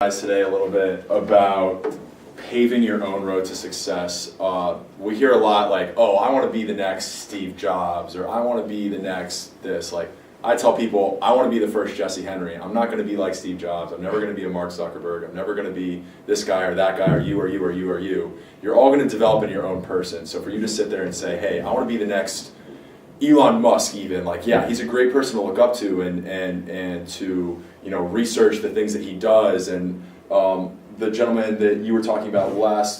Guys today a little bit about paving your own road to success. We hear a lot like, oh, I want to be the next Steve Jobs, or I want to be the next this. Like, I tell people, I want to be the first Jesse Henry. I'm not going to be like Steve Jobs. I'm never going to be a Mark Zuckerberg. I'm never going to be this guy or that guy or you or you or you or you. You're all going to develop in your own person. So for you to sit there and say, hey, I want to be the next Elon Musk, even, like, yeah, he's a great person to look up to and to, you know, research the things that he does. And the gentleman that you were talking about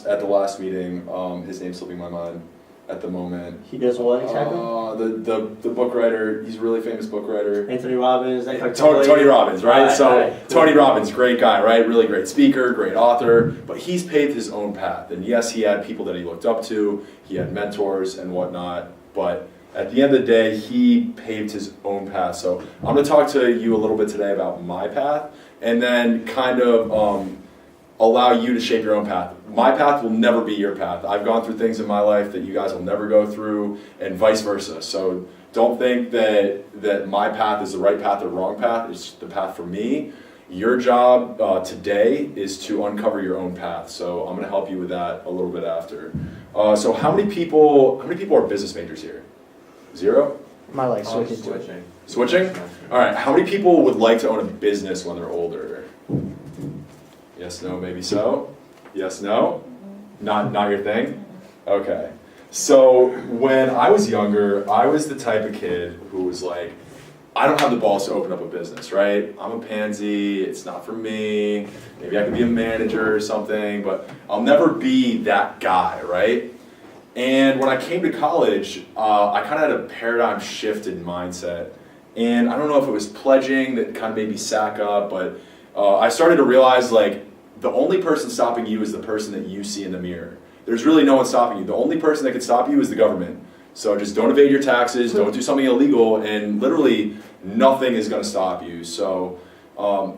at the last meeting, his name's slipping my mind at the moment. He does what exactly? The book writer. He's a really famous book writer. Anthony Robbins. Tony Robbins, right? Right. Tony Robbins, great guy, right? Really great speaker, great author, but he's paved his own path. And yes, he had people that he looked up to. He had mentors and whatnot, but at the end of the day, he paved his own path. So I'm going to talk to you a little bit today about my path, and then kind of allow you to shape your own path. My path will never be your path. I've gone through things in my life that you guys will never go through, and vice versa. So don't think that my path is the right path or wrong path. It's the path for me. Your job today is to uncover your own path. So I'm going to help you with that a little bit after. So how many people are business majors here? Zero? My like switching. Switching? All right. How many people would like to own a business when they're older? Yes, no, maybe so. Yes, no. Not your thing. Okay. So when I was younger, I was the type of kid who was like, I don't have the balls to open up a business, right? I'm a pansy. It's not for me. Maybe I could be a manager or something, but I'll never be that guy, right? And when I came to college, I kind of had a paradigm shift in mindset. And I don't know if it was pledging that kind of made me sack up, but I started to realize, like, the only person stopping you is the person that you see in the mirror. There's really no one stopping you. The only person that can stop you is the government. So just don't evade your taxes, don't do something illegal, and literally nothing is going to stop you. So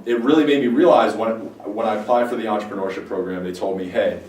it really made me realize when I applied for the entrepreneurship program, they told me, hey,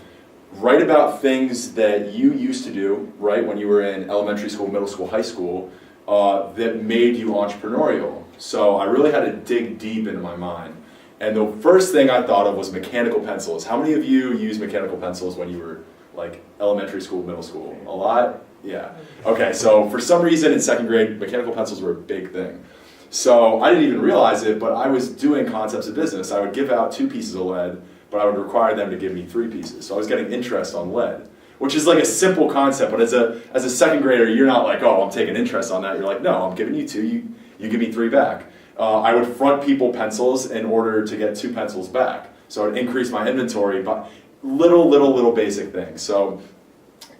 write about things that you used to do, right, when you were in elementary school, middle school, high school, that made you entrepreneurial. So I really had to dig deep into my mind. And the first thing I thought of was mechanical pencils. How many of you used mechanical pencils when you were, like, elementary school, middle school? A lot? Yeah. Okay, so for some reason in second grade, mechanical pencils were a big thing. So I didn't even realize it, but I was doing concepts of business. I would give out 2 pieces of lead, but I would require them to give me 3 pieces. So I was getting interest on lead, which is like a simple concept, but as a second grader, you're not like, oh, I'm taking interest on that. You're like, no, I'm giving you 2, you give me 3 back. I would front people pencils in order to get 2 pencils back. So I'd increase my inventory by little basic things. So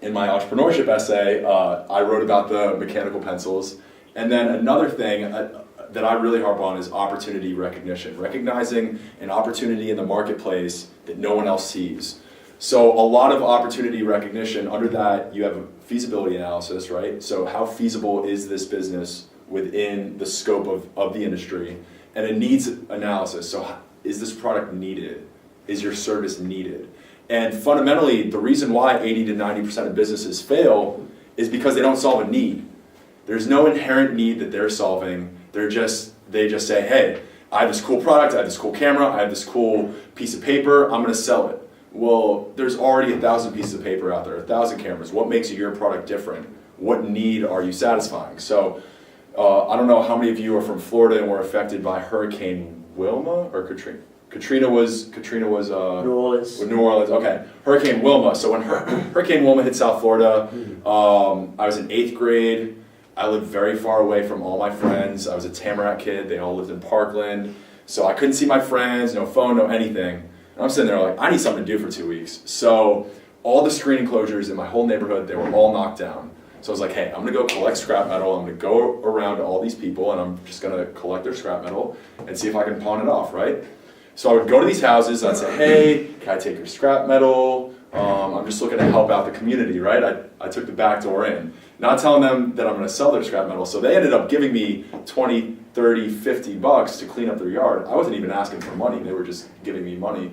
in my entrepreneurship essay, I wrote about the mechanical pencils. And then another thing that I really harp on is opportunity recognition, recognizing an opportunity in the marketplace that no one else sees. So a lot of opportunity recognition, under that you have a feasibility analysis, right? So how feasible is this business within the scope of the industry? And a needs analysis. So is this product needed? Is your service needed? And fundamentally, the reason why 80 to 90% of businesses fail is because they don't solve a need. There's no inherent need that they're solving. They just say, hey, I have this cool product, I have this cool camera, I have this cool piece of paper, I'm going to sell it. Well, there's already 1,000 pieces of paper out there, 1,000 cameras. What makes your product different? What need are you satisfying? So I don't know how many of you are from Florida and were affected by Hurricane Wilma or Katrina. Katrina was New Orleans. New Orleans. Okay, Hurricane Wilma. So when Hurricane Wilma hit South Florida, I was in 8th grade. I lived very far away from all my friends. I was a Tamarack kid. They all lived in Parkland. So I couldn't see my friends, no phone, no anything. And I'm sitting there like, I need something to do for 2 weeks. So all the screen enclosures in my whole neighborhood, they were all knocked down. So I was like, hey, I'm going to go collect scrap metal. I'm going to go around to all these people, and I'm just going to collect their scrap metal and see if I can pawn it off, right? So I would go to these houses, and I'd say, hey, can I take your scrap metal? I'm just looking to help out the community, right? I took the back door in. Not telling them that I'm going to sell their scrap metal. So they ended up giving me 20, 30, 50 bucks to clean up their yard. I wasn't even asking for money. They were just giving me money.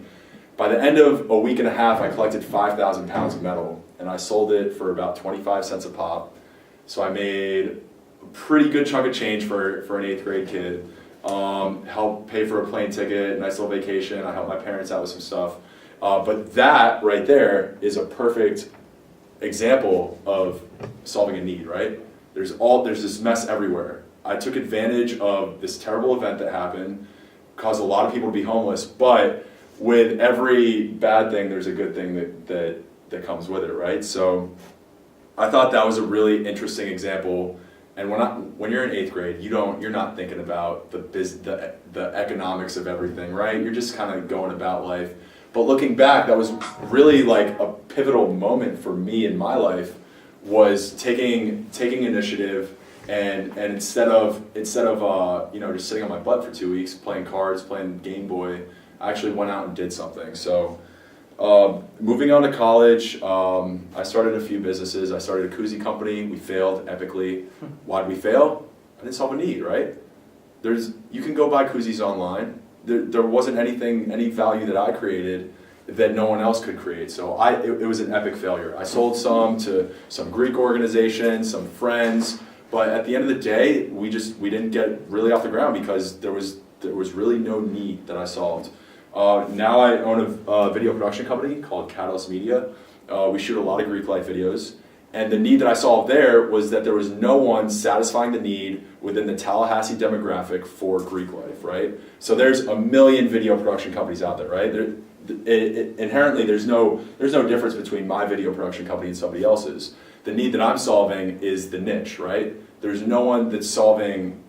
By the end of a week and a half, I collected 5,000 pounds of metal, and I sold it for about 25 cents a pop. So I made a pretty good chunk of change for an 8th grade kid. help pay for a plane ticket, nice little vacation. I helped my parents out with some stuff. But that right there is a perfect example of solving a need, right? There's this mess everywhere. I took advantage of this terrible event that happened, caused a lot of people to be homeless, but with every bad thing, there's a good thing that comes with it, right? So I thought that was a really interesting example. And when you're in 8th grade, you're not thinking about the economics of everything, right? You're just kind of going about life. But looking back, that was really like a pivotal moment for me in my life, was taking initiative, and instead of just sitting on my butt for 2 weeks playing cards, playing Game Boy, I actually went out and did something. So moving on to college, I started a few businesses. I started a koozie company. We failed epically. Why did we fail? I didn't solve a need, right? You can go buy koozies online. There wasn't any value that I created that no one else could create. So it was an epic failure. I sold some to some Greek organizations, some friends, but at the end of the day, we didn't get really off the ground because there was really no need that I solved. Now I own a video production company called Catalyst Media. We shoot a lot of Greek life videos. And the need that I solved there was that there was no one satisfying the need within the Tallahassee demographic for Greek life, right? So there's a million video production companies out there, right? Inherently, there's no difference between my video production company and somebody else's. The need that I'm solving is the niche, right? There's no one that's solving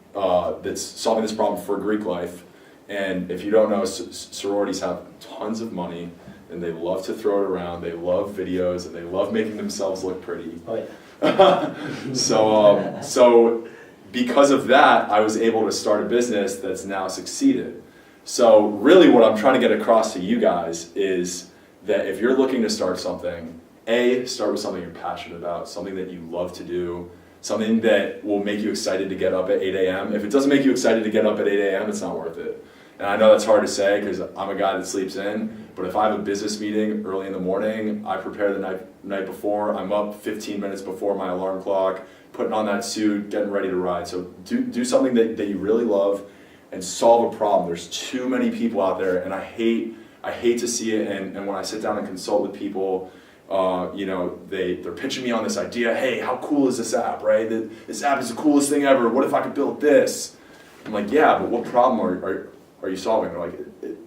this problem for Greek life. And if you don't know, sororities have tons of money, and they love to throw it around. They love videos, and they love making themselves look pretty. Oh yeah. So because of that, I was able to start a business that's now succeeded. So really what I'm trying to get across to you guys is that if you're looking to start something, start with something you're passionate about, something that you love to do, something that will make you excited to get up at 8 a.m. If it doesn't make you excited to get up at 8 a.m., it's not worth it. And I know that's hard to say because I'm a guy that sleeps in, but if I have a business meeting early in the morning, I prepare the night before. I'm up 15 minutes before my alarm clock, putting on that suit, getting ready to ride. So do something that you really love and solve a problem. There's too many people out there, and I hate to see it. And when I sit down and consult with people, they're pitching me on this idea. Hey, how cool is this app, right? This app is the coolest thing ever. What if I could build this? I'm like, yeah, but what problem are you solving? They're like,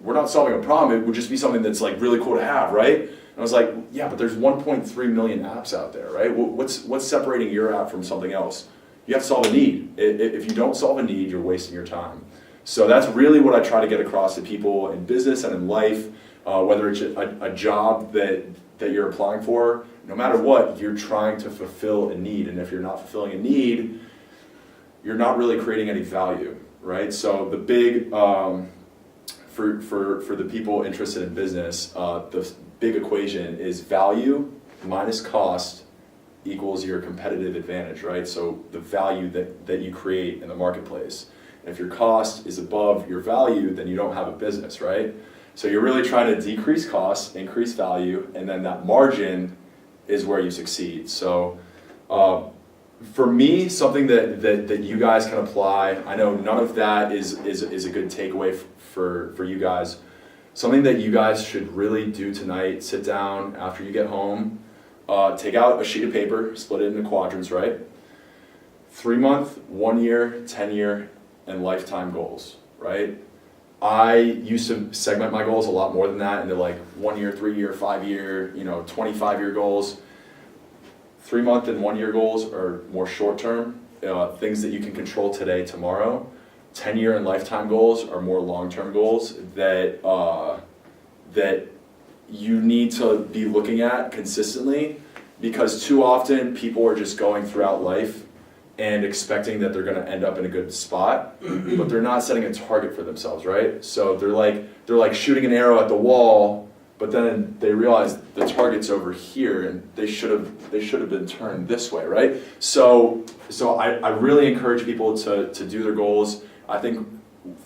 we're not solving a problem. It would just be something that's like really cool to have, right? And I was like, yeah, but there's 1.3 million apps out there, right? What's separating your app from something else? You have to solve a need. If you don't solve a need, you're wasting your time. So that's really what I try to get across to people in business and in life, whether it's a job that you're applying for. No matter what, you're trying to fulfill a need. And if you're not fulfilling a need, you're not really creating any value, right? So the big, for the people interested in business, the big equation is value minus cost equals your competitive advantage, right? So the value that you create in the marketplace. And if your cost is above your value, then you don't have a business, right? So you're really trying to decrease costs, increase value, and then that margin is where you succeed. So for me, something that you guys can apply, I know none of that is a good takeaway for you guys. Something that you guys should really do tonight, sit down after you get home, take out a sheet of paper, split it into quadrants, right? 3-month, 1 year, 10-year, and lifetime goals, right? I used to segment my goals a lot more than that into like 1 year, 3 year, 5 year, 25-year goals. 3-month and 1 year goals are more short term, things that you can control today, tomorrow. 10-year and lifetime goals are more long-term goals that you need to be looking at consistently, because too often people are just going throughout life and expecting that they're going to end up in a good spot, but they're not setting a target for themselves, right? So they're like shooting an arrow at the wall, but then they realize the target's over here and they should have been turned this way, right? So I really encourage people to do their goals. I think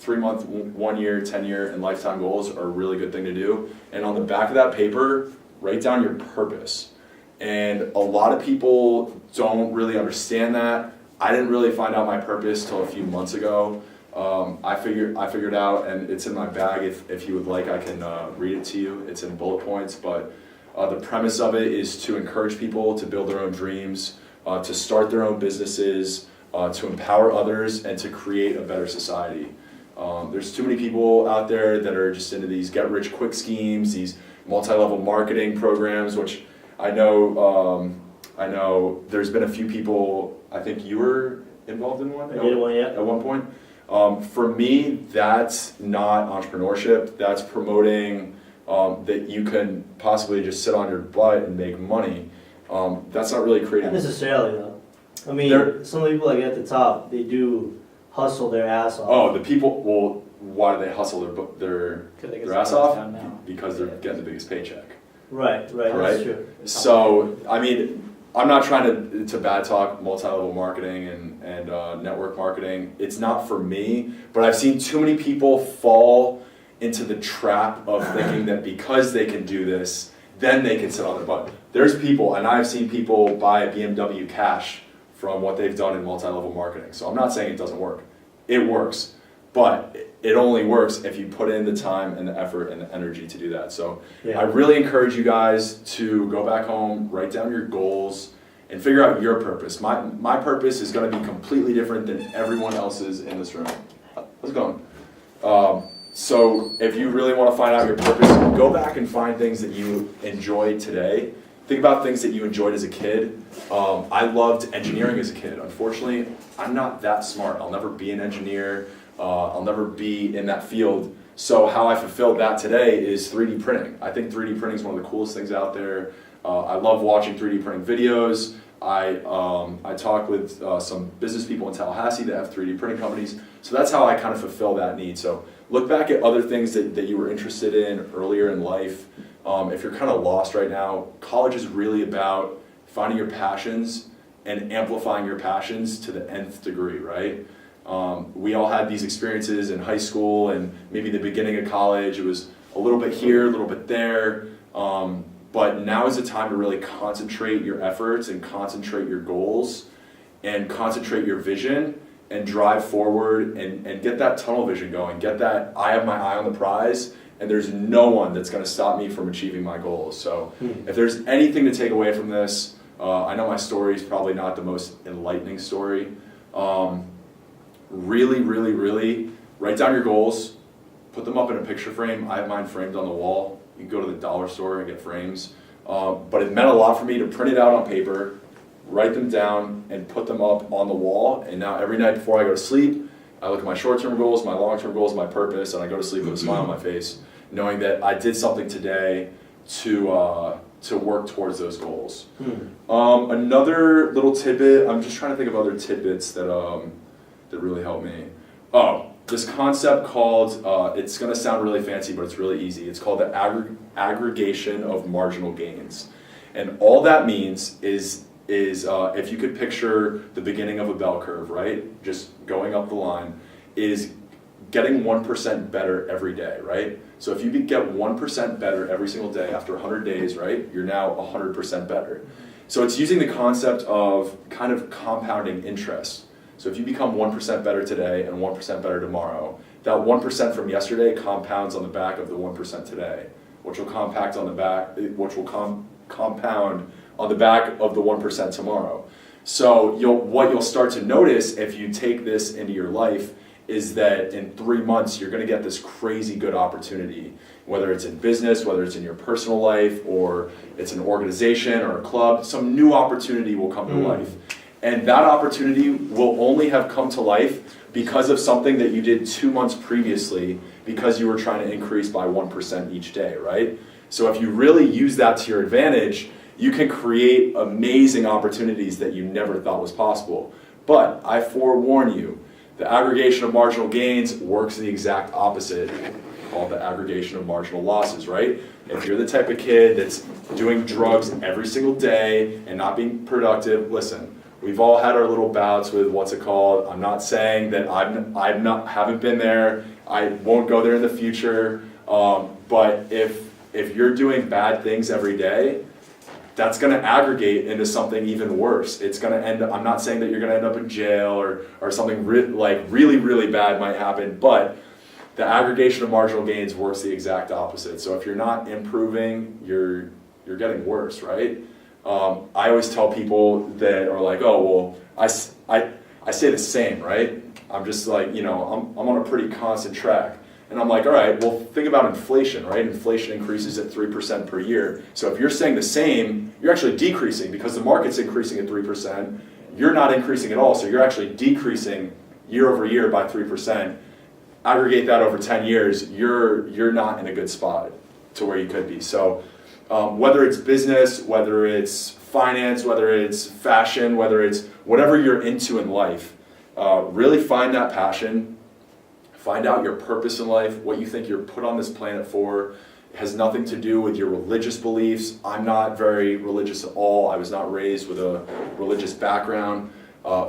3-month, 1 year, 10-year, and lifetime goals are a really good thing to do. And on the back of that paper, write down your purpose. And a lot of people don't really understand that. I didn't really find out my purpose till a few months ago. I figured out, and it's in my bag. If you would like, I can read it to you. It's in bullet points, but the premise of it is to encourage people to build their own dreams, to start their own businesses, to empower others, and to create a better society. There's too many people out there that are just into these get-rich-quick schemes, these multi-level marketing programs, which I know there's been a few people, I think you were involved in one? I did one, yeah. At one point. For me, that's not entrepreneurship. That's promoting that you can possibly just sit on your butt and make money. That's not really creating. Not necessarily though. I mean, some people like at the top, they do hustle their ass off. Oh, the people. Well, why do they hustle their ass off? Because they're getting the biggest paycheck. Right. That's true. So I mean, I'm not trying to bad talk multi-level marketing and network marketing. It's not for me, but I've seen too many people fall into the trap of thinking that because they can do this, then they can sit on their butt. There's people, and I've seen people buy a BMW cash from what they've done in multi-level marketing. So I'm not saying it doesn't work. It works, but it only works if you put in the time and the effort and the energy to do that. So I really encourage you guys to go back home, write down your goals, and figure out your purpose. My purpose is going to be completely different than everyone else's in this room. How's it going? So if you really want to find out your purpose, go back and find things that you enjoy today. Think about things that you enjoyed as a kid. I loved engineering as a kid. Unfortunately, I'm not that smart. I'll never be an engineer. I'll never be in that field. So how I fulfilled that today is 3D printing. I think 3D printing is one of the coolest things out there. I love watching 3D printing videos. I talk with some business people in Tallahassee that have 3D printing companies. So that's how I kind of fulfill that need. So look back at other things that you were interested in earlier in life. If you're kind of lost right now, college is really about finding your passions and amplifying your passions to the nth degree, right? We all had these experiences in high school and maybe the beginning of college. It was a little bit here, a little bit there. But now is the time to really concentrate your efforts and concentrate your goals and concentrate your vision and drive forward and get that tunnel vision going. Get that, I have my eye on the prize and there's no one that's going to stop me from achieving my goals. So if there's anything to take away from this, I know my story is probably not the most enlightening story. Really, really, really write down your goals, put them up in a picture frame. I have mine framed on the wall. You can go to the dollar store and get frames. But it meant a lot for me to print it out on paper, write them down, and put them up on the wall. And now every night before I go to sleep, I look at my short-term goals, my long-term goals, my purpose, and I go to sleep with a smile on my face, knowing that I did something today to work towards those goals. Another little tidbit, I'm just trying to think of other tidbits that really help me. Oh, this concept called, it's going to sound really fancy, but it's really easy. It's called the aggregation of marginal gains. And all that means is if you could picture the beginning of a bell curve, right? Just going up the line, is getting 1% better every day, right? So if you could get 1% better every single day after 100 days, right? You're now 100% better. So it's using the concept of kind of compounding interest. So if you become 1% better today and 1% better tomorrow, that 1% from yesterday compounds on the back of the 1% today, which will compound on the back, compound on the back of the 1% tomorrow. So what you'll start to notice if you take this into your life is that in 3 months you're going to get this crazy good opportunity, whether it's in business, whether it's in your personal life, or it's an organization or a club, some new opportunity will come to life. And that opportunity will only have come to life because of something that you did 2 months previously because you were trying to increase by 1% each day, right? So if you really use that to your advantage, you can create amazing opportunities that you never thought was possible. But I forewarn you, the aggregation of marginal gains works the exact opposite, called the aggregation of marginal losses, right? If you're the type of kid that's doing drugs every single day and not being productive, listen, we've all had our little bouts with what's it called. I'm not saying that haven't been there. I won't go there in the future. But if you're doing bad things every day, that's going to aggregate into something even worse. It's going to end up, I'm not saying that you're going to end up in jail or something really, really bad might happen, but the aggregation of marginal gains works the exact opposite. So if you're not improving, you're getting worse, right? I always tell people that are like, oh, well, I stay the same, right? I'm just like, I'm on a pretty constant track. And I'm like, all right, well, think about inflation, right? Inflation increases at 3% per year. So if you're staying the same, you're actually decreasing because the market's increasing at 3%. You're not increasing at all, so you're actually decreasing year over year by 3%. Aggregate that over 10 years, you're not in a good spot to where you could be. So whether it's business, whether it's finance, whether it's fashion, whether it's whatever you're into in life, really find that passion. Find out your purpose in life, what you think you're put on this planet for. It has nothing to do with your religious beliefs. I'm not very religious at all. I was not raised with a religious background.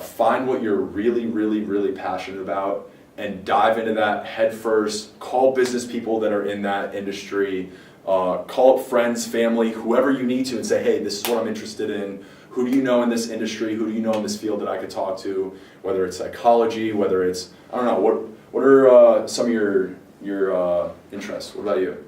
Find what you're really, really, really passionate about and dive into that head first. Call business people that are in that industry. Call up friends, family, whoever you need to and say, hey, this is what I'm interested in. Who do you know in this industry? Who do you know in this field that I could talk to? Whether it's psychology, whether it's, I don't know, what are some of your interests? What about you?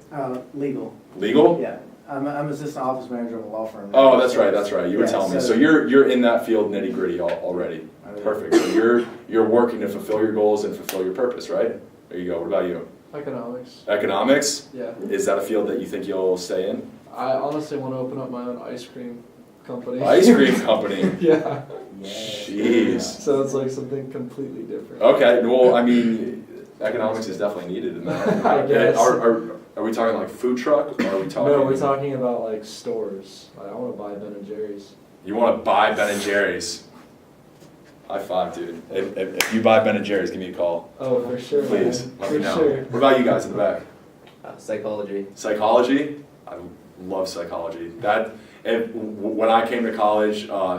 Legal. Legal? Yeah. I'm assistant office manager of a law firm. Oh, that's right. You were telling me. So you're in that field nitty gritty already. Perfect. So you're working to fulfill your goals and fulfill your purpose, right? There you go. What about you? Economics. Economics? Yeah. Is that a field that you think you'll stay in? I honestly want to open up my own ice cream company. Ice cream company? Yeah. Jeez. So it's like something completely different. Okay. Well, I mean, economics is definitely needed in that. I guess. Are we talking like food truck, or are we talking? No, we're talking about like stores. I want to buy Ben and Jerry's. You want to buy Ben and Jerry's? High five, dude. If you buy Ben and Jerry's, give me a call. Oh, for sure. Please, man. let me know. Sure. What about you guys in the back? Psychology. Psychology? I love psychology. When I came to college, I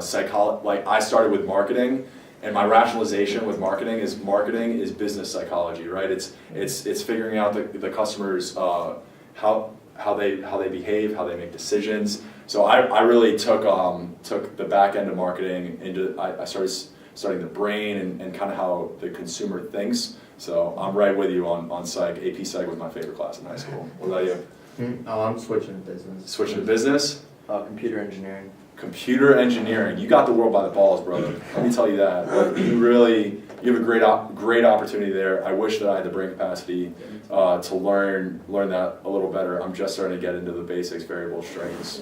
started with marketing, and my rationalization with marketing is business psychology, right? It's figuring out the customers how they behave, how they make decisions. So I really took the back end of marketing into I started studying the brain and kind of how the consumer thinks. So I'm right with you on psych. AP Psych was my favorite class in high school. What about you? Oh, I'm switching to business. Switching to business? Computer engineering. Computer engineering. You got the world by the balls, brother. Let me tell you that. You have a great opportunity there. I wish that I had the brain capacity to learn that a little better. I'm just starting to get into the basics, variables, strings,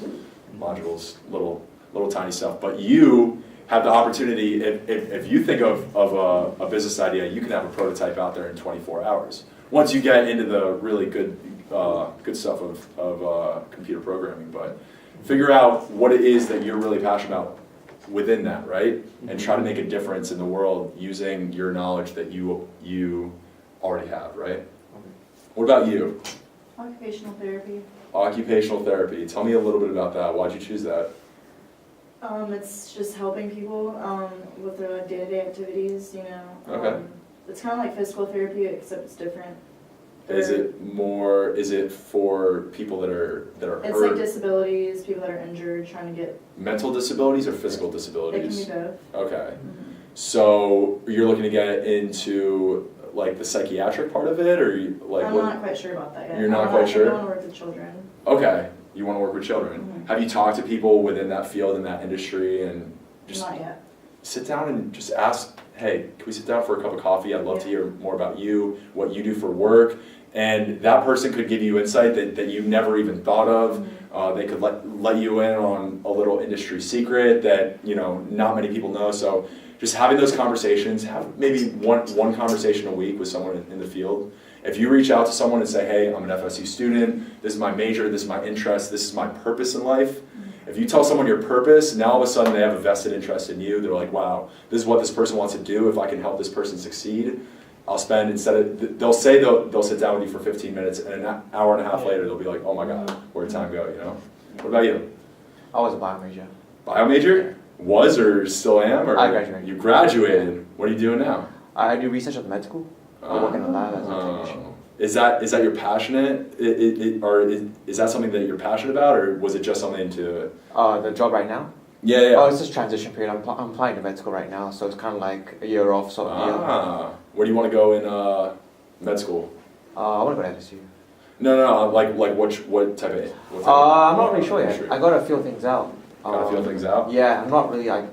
modules, little tiny stuff. But you have the opportunity, if you think of a business idea, you can have a prototype out there in 24 hours. Once you get into the really good stuff of computer programming, but figure out what it is that you're really passionate about within that, right? And try to make a difference in the world using your knowledge that you already have, right? What about you? Occupational therapy. Occupational therapy. Tell me a little bit about that. Why'd you choose that? It's just helping people with their day-to-day activities, Okay. It's kind of like physical therapy, except it's different. Is it for people that are It's hurt? like disabilities, people that are injured, trying to get... Mental disabilities or physical It disabilities? can be both. Okay. Mm-hmm. So you're looking to get into like the psychiatric part of it, or I'm not quite sure about that yet. You're not quite sure? I want to work with children. Okay, you want to work with children. Mm-hmm. Have you talked to people within that field, in that industry, and just Not yet. sit down and just ask, hey, can we sit down for a cup of coffee? I'd love to hear more about you, what you do for work. And that person could give you insight that you never even thought of. Mm-hmm. They could let you in on a little industry secret that not many people know. So just having those conversations, have maybe one conversation a week with someone in the field. If you reach out to someone and say, hey, I'm an FSU student, this is my major, this is my interest, this is my purpose in life. If you tell someone your purpose, now all of a sudden they have a vested interest in you. They're like, wow, this is what this person wants to do. If I can help this person succeed, I'll spend, they'll say they'll sit down with you for 15 minutes, and an hour and a half later they'll be like, oh my God, where'd time go, What about you? I was a bio major. Bio major? Was or still am? Or I graduated. You graduated. What are you doing now? I do research at the med school. I work in the lab as a technician. Is that your passionate? Is that something that you're passionate about, or was it just something to? The job right now? Yeah. Oh, it's just transition period. I'm applying to med school right now, so it's kind of like a year off sort of deal. Where do you want to go in med school? I want to go to FSU. No. Like what type of? I'm not really sure yet. I gotta feel things out. Gotta feel things out. Yeah, I'm not really like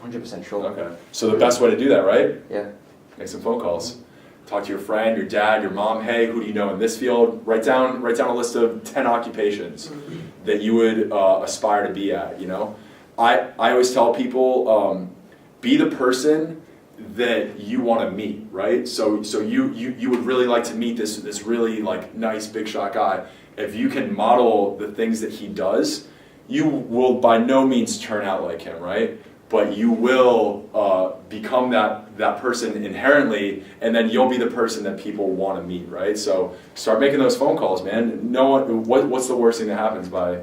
100% sure. Okay. So the best way to do that, right? Yeah. Make some phone calls. Talk to your friend, your dad, your mom. Hey, who do you know in this field? Write down a list of 10 occupations that you would aspire to be at. You know, I always tell people, be the person that you want to meet, right? So you would really like to meet this really like nice big shot guy. If you can model the things that he does, you will by no means turn out like him, right? But you will become that person inherently, and then you'll be the person that people want to meet, right? So start making those phone calls, man. No one, what's the worst thing that happens by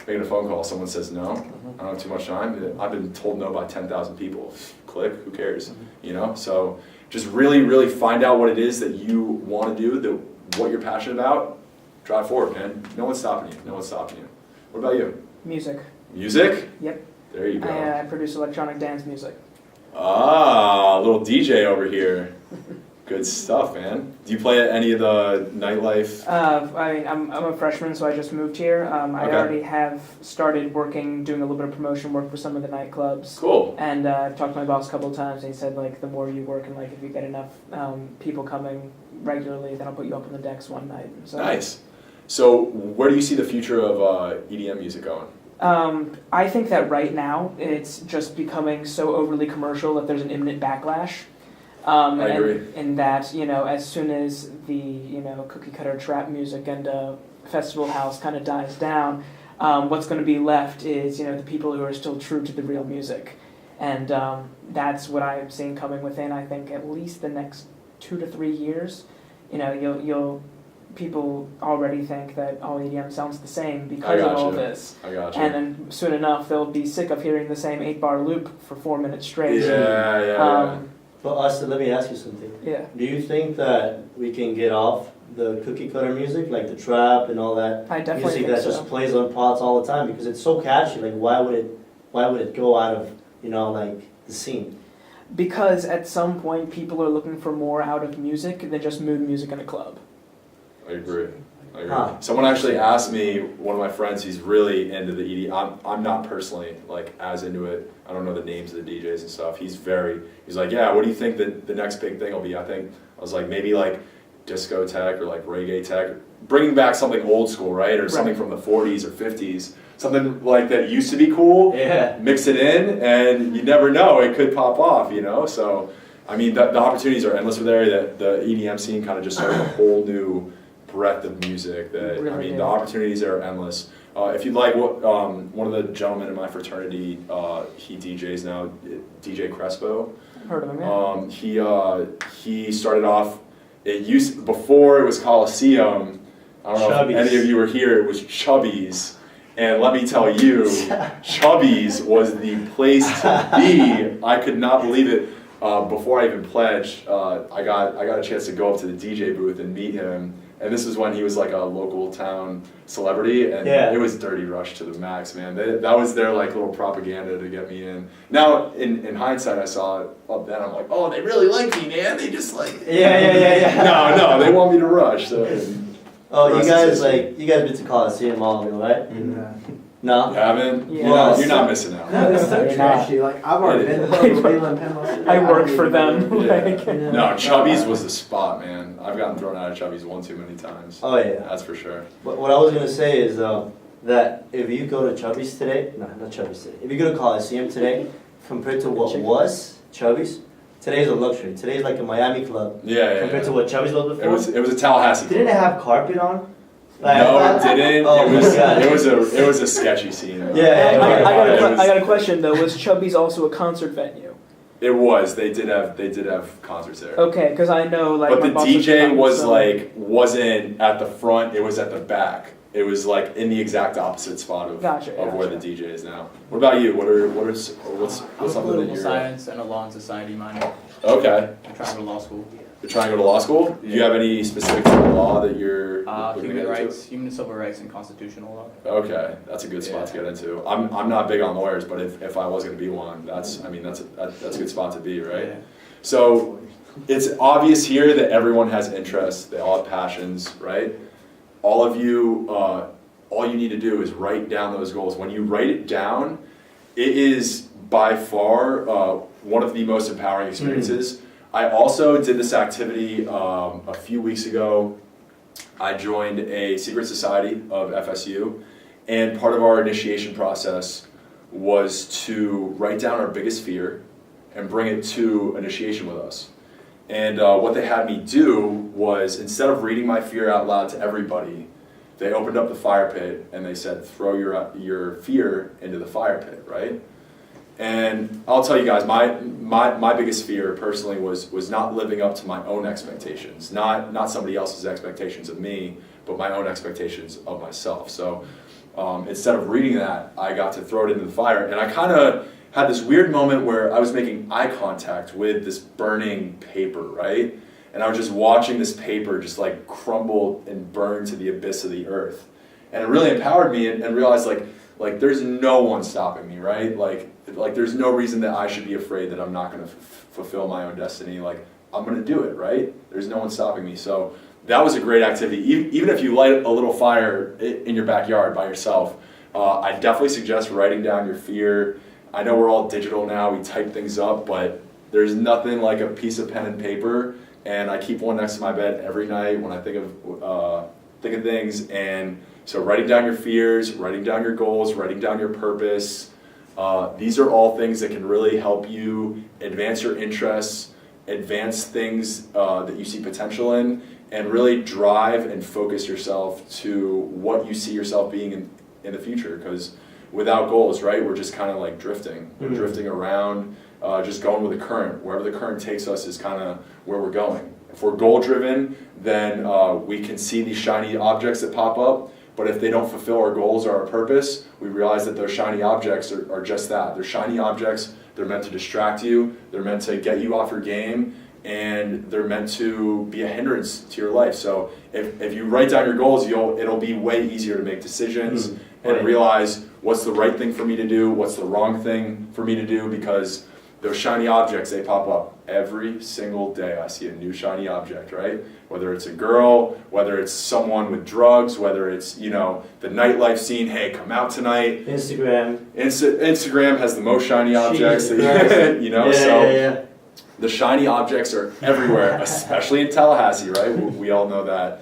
making a phone call? Someone says no, I don't have too much time. I've been told no by 10,000 people. Click, who cares? You know? So just really, really find out what it is that you want to do, what you're passionate about. Drive forward, man. No one's stopping you. What about you? Music. Music? Yep. There you go. I produce electronic dance music. Ah, a little DJ over here. Good stuff, man. Do you play at any of the nightlife? I'm a freshman, so I just moved here. I Okay. already have started doing a little bit of promotion work for some of the nightclubs. Cool. And I've talked to my boss a couple of times, and he said, like, the more you work and, like, if you get enough people coming regularly, then I'll put you up on the decks one night. So, Nice. So where do you see the future of EDM music going? I think that right now it's just becoming so overly commercial that there's an imminent backlash. I agree. And that, as soon as the, cookie cutter trap music and festival house kind of dies down, what's going to be left is, the people who are still true to the real music. And that's what I'm seeing coming within, I think, at least the next 2 to 3 years. People already think that all EDM sounds the same because of all this. I got you. And then soon enough, they'll be sick of hearing the same 8-bar loop for 4 minutes straight. Yeah. But Austin, let me ask you something. Yeah. Do you think that we can get off the cookie cutter music, like the trap and all that I definitely music think that so. just plays on pots all the time? Because it's so catchy. Like, why would it go out of the scene? Because at some point, people are looking for more out of music than just mood music in a club. I agree. Huh. Someone actually asked me, one of my friends, he's really into the EDM. I'm not personally like as into it. I don't know the names of the DJs and stuff. He's like, yeah, what do you think that the next big thing will be? I was like, maybe like disco tech or like reggae tech, bringing back something old school, right? Or something from the 40s or 50s. Something like that used to be cool. Yeah. Mix it in, and you never know, it could pop off, So, I mean, the opportunities are endless with there. The EDM scene kind of just started a whole new breadth of music that Really the opportunities are endless. If you'd like, one of the gentlemen in my fraternity, he DJs now, DJ Crespo. Heard of him, yeah. He started off. Before it was Coliseum. I don't know if any of you were here. It was Chubby's, and let me tell you, Chubby's was the place to be. I could not believe it. Before I even pledged, I got a chance to go up to the DJ booth and meet him. And this was when he was like a local town celebrity, and it was Dirty Rush to the max, man. That was their like little propaganda to get me in. Now, in hindsight, I saw it up then. I'm like, oh, they really like me, man. They just like Yeah. No, they want me to rush. So. Oh, you guys been to Coliseum all of you, right? No. You haven't? Yeah. You're not missing out. No, it's so trashy. Like, I've already been to Cleveland, Penn. I worked for them. No, Chubby's was the spot, man. I've gotten thrown out of Chubby's one too many times. Oh yeah. That's for sure. But what I was gonna say is that if you go to Chubby's today, no, not Chubby's today. If you go to Coliseum today, compared to what was Chubby's, today's a luxury. Today's like a Miami club. Yeah. Compared to what Chubby's was before. It was a Tallahassee. Didn't it have carpet on? No, it didn't. Oh my God. It was a sketchy scene. I got a question though. Was Chubby's also a concert venue? It was. They did have concerts there. Okay, because I know like. But my the boss DJ was wasn't at the front. It was at the back. It was like in the exact opposite spot of where the DJ is now. What about you? What's I'm a something political that you're? science and a law and society minor. Okay. I'm trying to go to law school. You're trying to go to law school? Do you have any specific type of law that you're looking to Human get into? rights, human and civil rights, and constitutional law. Okay, that's a good spot to get into. I'm not big on lawyers, but if I was going to be one, that's a good spot to be, right? Yeah. So it's obvious here that everyone has interests, they all have passions, right? All of you, all you need to do is write down those goals. When you write it down, it is by far one of the most empowering experiences. I also did this activity a few weeks ago. I joined a secret society of FSU, and part of our initiation process was to write down our biggest fear and bring it to initiation with us. And what they had me do was, instead of reading my fear out loud to everybody, they opened up the fire pit and they said, throw your fear into the fire pit, right? And I'll tell you guys, my biggest fear personally was not living up to my own expectations, not somebody else's expectations of me, but my own expectations of myself. So instead of reading that, I got to throw it into the fire, and I kind of had this weird moment where I was making eye contact with this burning paper, right? And I was just watching this paper just like crumble and burn to the abyss of the earth. And it really empowered me and realized like there's no one stopping me, right? Like there's no reason that I should be afraid that I'm not going to fulfill my own destiny. Like, I'm going to do it, right? There's no one stopping me. So that was a great activity. Even if you light a little fire in your backyard by yourself, I definitely suggest writing down your fear. I know we're all digital now, we type things up, but there's nothing like a piece of pen and paper, and I keep one next to my bed every night when I think of things. And so writing down your fears, writing down your goals, writing down your purpose, these are all things that can really help you advance your interests, advance things that you see potential in, and really drive and focus yourself to what you see yourself being in the future. Because without goals, right, we're just kind of like drifting. We're drifting around, just going with the current. Wherever the current takes us is kind of where we're going. If we're goal driven, then we can see these shiny objects that pop up. But if they don't fulfill our goals or our purpose, we realize that those shiny objects are just that. They're shiny objects. They're meant to distract you. They're meant to get you off your game. And they're meant to be a hindrance to your life. So if you write down your goals, it'll be way easier to make decisions and realize what's the right thing for me to do, what's the wrong thing for me to do, because those shiny objects, they pop up every single day. I see a new shiny object, right? Whether it's a girl, whether it's someone with drugs, whether it's, the nightlife scene, hey, come out tonight. Instagram. Instagram has the most shiny objects, The shiny objects are everywhere, especially in Tallahassee, right? We all know that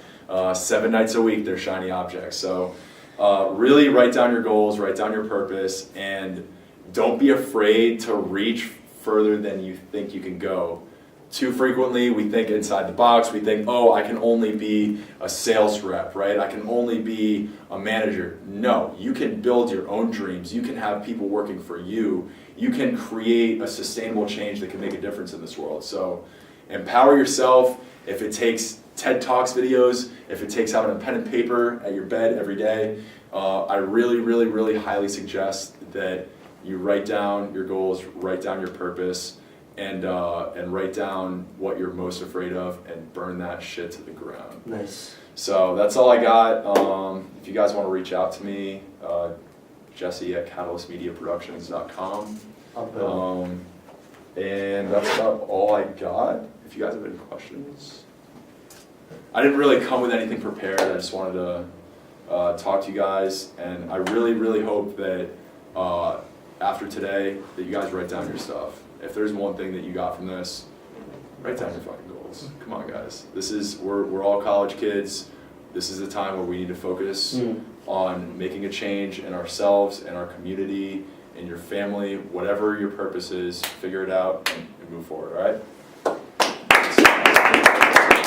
7 nights a week there's shiny objects. So really write down your goals, write down your purpose, and don't be afraid to reach further than you think you can go. Too frequently we think inside the box. We think, I can only be a sales rep, right? I can only be a manager. No, you can build your own dreams. You can have people working for you. You can create a sustainable change that can make a difference in this world. So empower yourself. If it takes TED Talks videos, if it takes having a pen and paper at your bed every day, I really, really, really highly suggest that you write down your goals, write down your purpose, and write down what you're most afraid of and burn that shit to the ground. Nice. So that's all I got. If you guys want to reach out to me, Jesse at catalystmediaproductions.com. And that's about all I got. If you guys have any questions. I didn't really come with anything prepared. I just wanted to talk to you guys, and I really, really hope that after today that you guys write down your stuff. If there's one thing that you got from this, write down your fucking goals. Come on, guys. We're all college kids. This is the time where we need to focus on making a change in ourselves and our community, in your family, whatever your purpose is, figure it out and move forward, all right?